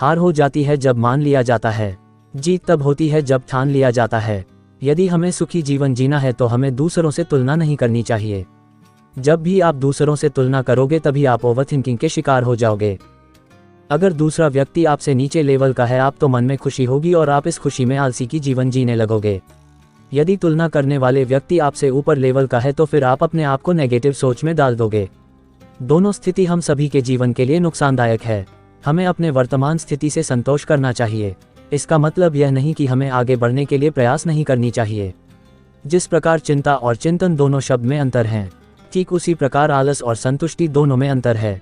हार हो जाती है जब मान लिया जाता है, जीत तब होती है जब ठान लिया जाता है। यदि हमें सुखी जीवन जीना है तो हमें दूसरों से तुलना नहीं करनी चाहिए। जब भी आप दूसरों से तुलना करोगे तभी आप ओवरथिंकिंग के शिकार हो जाओगे। अगर दूसरा व्यक्ति आपसे नीचे लेवल का है आप तो मन में खुशी होगी और आप इस खुशी में आलसी की जीवन जीने लगोगे। यदि तुलना करने वाले व्यक्ति आपसे ऊपर लेवल का है तो फिर आप अपने आप को नेगेटिव सोच में डाल दोगे। दोनों स्थिति हम सभी के जीवन के लिए नुकसानदायक है। हमें अपने वर्तमान स्थिति से संतोष करना चाहिए। इसका मतलब यह नहीं कि हमें आगे बढ़ने के लिए प्रयास नहीं करनी चाहिए। जिस प्रकार चिंता और चिंतन दोनों शब्द में अंतर हैं, ठीक उसी प्रकार आलस और संतुष्टि दोनों में अंतर है।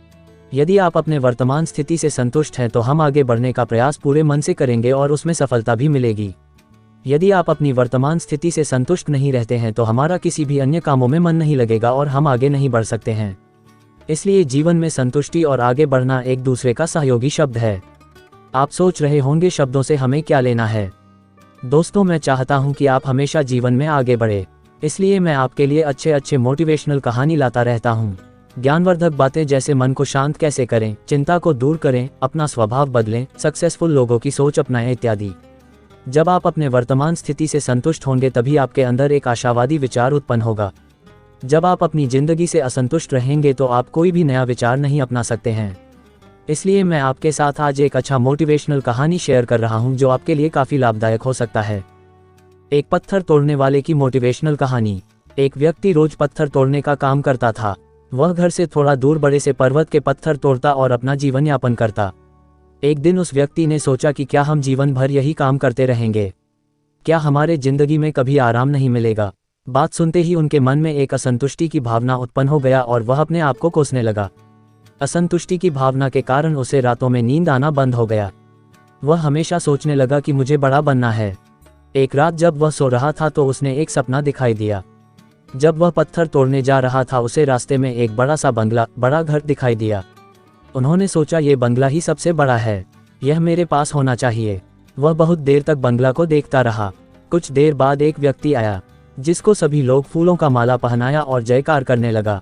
यदि आप अपने वर्तमान स्थिति से संतुष्ट हैं तो हम आगे बढ़ने का प्रयास पूरे मन से करेंगे और उसमें सफलता भी मिलेगी। यदि आप अपनी वर्तमान स्थिति से संतुष्ट नहीं रहते हैं तो हमारा किसी भी अन्य कामों में मन नहीं लगेगा और हम आगे नहीं बढ़ सकते हैं। इसलिए जीवन में संतुष्टि और आगे बढ़ना एक दूसरे का सहयोगी शब्द है। आप सोच रहे होंगे शब्दों से हमें क्या लेना है। दोस्तों, मैं चाहता हूं कि आप हमेशा जीवन में आगे बढ़े, इसलिए मैं आपके लिए अच्छे मोटिवेशनल कहानी लाता रहता हूं। ज्ञानवर्धक बातें जैसे मन को शांत कैसे करें, चिंता को दूर करें, अपना स्वभाव बदलें, सक्सेसफुल लोगों की सोच अपनाएं इत्यादि। जब आप अपने वर्तमान स्थिति से संतुष्ट होंगे तभी आपके अंदर एक आशावादी विचार उत्पन्न होगा। जब आप अपनी जिंदगी से असंतुष्ट रहेंगे तो आप कोई भी नया विचार नहीं अपना सकते हैं। इसलिए मैं आपके साथ आज एक अच्छा मोटिवेशनल कहानी शेयर कर रहा हूं जो आपके लिए काफी लाभदायक हो सकता है। एक पत्थर तोड़ने वाले की मोटिवेशनल कहानी। एक व्यक्ति रोज पत्थर तोड़ने का काम करता था। वह घर से थोड़ा दूर बड़े से पर्वत के पत्थर तोड़ता और अपना जीवन यापन करता। एक दिन उस व्यक्ति ने सोचा कि क्या हम जीवन भर यही काम करते रहेंगे? क्या हमारे जिंदगी में कभी आराम नहीं मिलेगा? बात सुनते ही उनके मन में एक असंतुष्टि की भावना उत्पन्न हो गया और वह अपने आप को कोसने लगा। असंतुष्टि की भावना के कारण उसे रातों में नींद आना बंद हो गया। वह हमेशा सोचने लगा कि मुझे बड़ा बनना है। एक रात जब वह सो रहा था तो उसने एक सपना दिखाई दिया। जब वह पत्थर तोड़ने जा रहा था उसे रास्ते में एक बड़ा सा बंगला, बड़ा घर दिखाई दिया। उन्होंने सोचा ये बंगला ही सबसे बड़ा है, यह मेरे पास होना चाहिए। वह बहुत देर तक बंगला को देखता रहा। कुछ देर बाद एक व्यक्ति आया जिसको सभी लोग फूलों का माला पहनाया और जयकार करने लगा।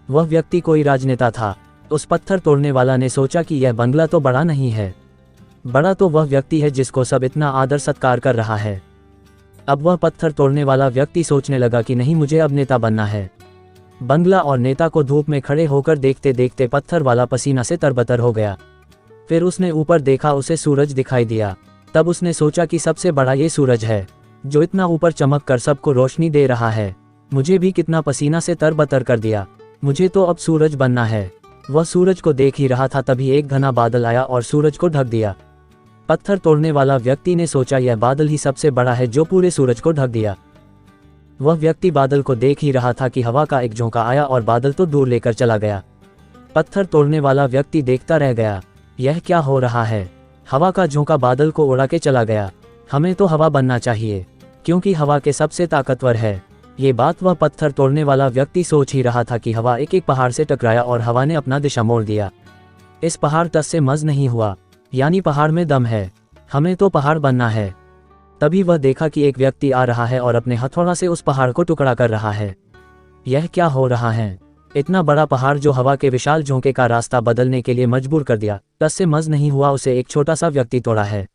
वह व्यक्ति कोई राजनेता था। उस पत्थर तोड़ने वाला ने सोचा कि यह बंगला तो बड़ा नहीं है, बड़ा तो वह व्यक्ति है जिसको सब इतना आदर सत्कार कर रहा है। अब वह पत्थर तोड़ने वाला व्यक्ति सोचने लगा कि नहीं, मुझे अब नेता बनना है। बंगला और नेता को धूप में खड़े होकर देखते देखते पत्थर वाला पसीना से तरबतर हो गया। फिर उसने ऊपर देखा, उसे सूरज दिखाई दिया। तब उसने सोचा कि सबसे बड़ा ये सूरज है जो इतना ऊपर चमक कर सबको रोशनी दे रहा है। मुझे भी कितना पसीना से तरबतर कर दिया, मुझे तो अब सूरज बनना है। वह सूरज को देख ही रहा था तभी एक घना बादल आया और सूरज को ढक दिया। पत्थर तोड़ने वाला व्यक्ति ने सोचा यह बादल ही सबसे बड़ा है जो पूरे सूरज को ढक दिया। वह व्यक्ति बादल को देख ही रहा था कि हवा का एक झोंका आया और बादल तो दूर लेकर चला गया। पत्थर तोड़ने वाला व्यक्ति देखता रह गया, यह क्या हो रहा है? हवा का झोंका बादल को उड़ा के चला गया। हमें तो हवा बनना चाहिए क्योंकि हवा के सबसे ताकतवर है। ये बात वह पत्थर तोड़ने वाला व्यक्ति सोच ही रहा था कि हवा एक पहाड़ से टकराया और हवा ने अपना दिशा मोड़ दिया। इस पहाड़ टस से मज नहीं हुआ, यानी पहाड़ में दम है, हमें तो पहाड़ बनना है। तभी वह देखा कि एक व्यक्ति आ रहा है और अपने हथौड़ा से उस पहाड़ को टुकड़ा कर रहा है। यह क्या हो रहा है? इतना बड़ा पहाड़ जो हवा के विशाल झोंके का रास्ता बदलने के लिए मजबूर कर दिया, टस से मज नहीं हुआ, उसे एक छोटा सा व्यक्ति तोड़ा है।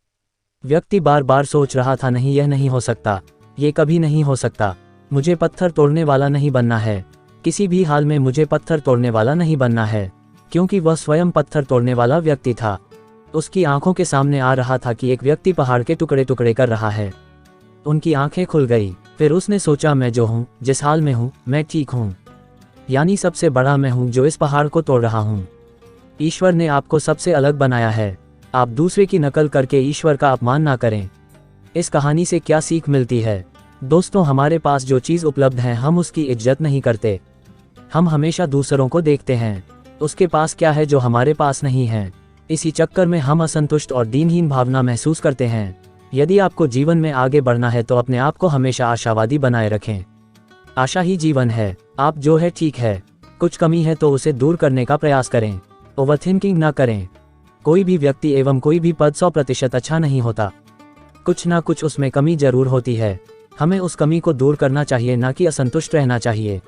व्यक्ति बार बार सोच रहा था, नहीं, यह नहीं हो सकता, ये कभी नहीं हो सकता, मुझे पत्थर तोड़ने वाला नहीं बनना है, किसी भी हाल में मुझे पत्थर तोड़ने वाला नहीं बनना है। क्योंकि वह स्वयं पत्थर तोड़ने वाला व्यक्ति था। उसकी आंखों के सामने आ रहा था कि एक व्यक्ति पहाड़ के टुकड़े टुकड़े कर रहा है। उनकी आंखें खुल गई। फिर उसने सोचा, मैं जो हूँ, जिस हाल में हूँ, मैं ठीक हूँ, यानी सबसे बड़ा मैं हूँ जो इस पहाड़ को तोड़ रहा हूँ। ईश्वर ने आपको सबसे अलग बनाया है, आप दूसरे की नकल करके ईश्वर का अपमान ना करें। इस कहानी से क्या सीख मिलती है? दोस्तों, हमारे पास जो चीज़ उपलब्ध है हम उसकी इज्जत नहीं करते। हम हमेशा दूसरों को देखते हैं उसके पास क्या है जो हमारे पास नहीं है। इसी चक्कर में हम असंतुष्ट और दीनहीन भावना महसूस करते हैं। यदि आपको जीवन में आगे बढ़ना है तो अपने आप को हमेशा आशावादी बनाए रखें। आशा ही जीवन है। आप जो है ठीक है, कुछ कमी है तो उसे दूर करने का प्रयास करें। ओवरथिंकिंग ना करें। कोई भी व्यक्ति एवं कोई भी पद 100% अच्छा नहीं होता, कुछ ना कुछ उसमें कमी जरूर होती है। हमें उस कमी को दूर करना चाहिए, ना कि असंतुष्ट रहना चाहिए।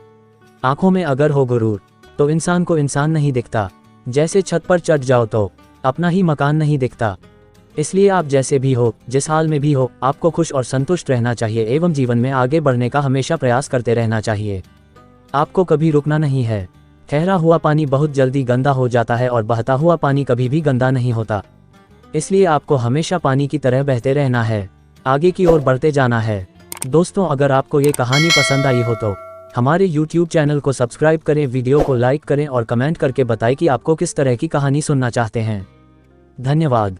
आंखों में अगर हो गुरूर तो इंसान को इंसान नहीं दिखता। जैसे छत पर चढ़ जाओ तो अपना ही मकान नहीं दिखता। इसलिए आप जैसे भी हो, जिस हाल में भी हो, आपको खुश और संतुष्ट रहना चाहिए एवं जीवन में आगे बढ़ने का हमेशा प्रयास करते रहना चाहिए। आपको कभी रुकना नहीं है। ठहरा हुआ पानी बहुत जल्दी गंदा हो जाता है और बहता हुआ पानी कभी भी गंदा नहीं होता। इसलिए आपको हमेशा पानी की तरह बहते रहना है, आगे की ओर बढ़ते जाना है। दोस्तों, अगर आपको ये कहानी पसंद आई हो तो हमारे YouTube चैनल को सब्सक्राइब करें, वीडियो को लाइक करें और कमेंट करके बताएं कि आपको किस तरह की कहानी सुनना चाहते हैं। धन्यवाद।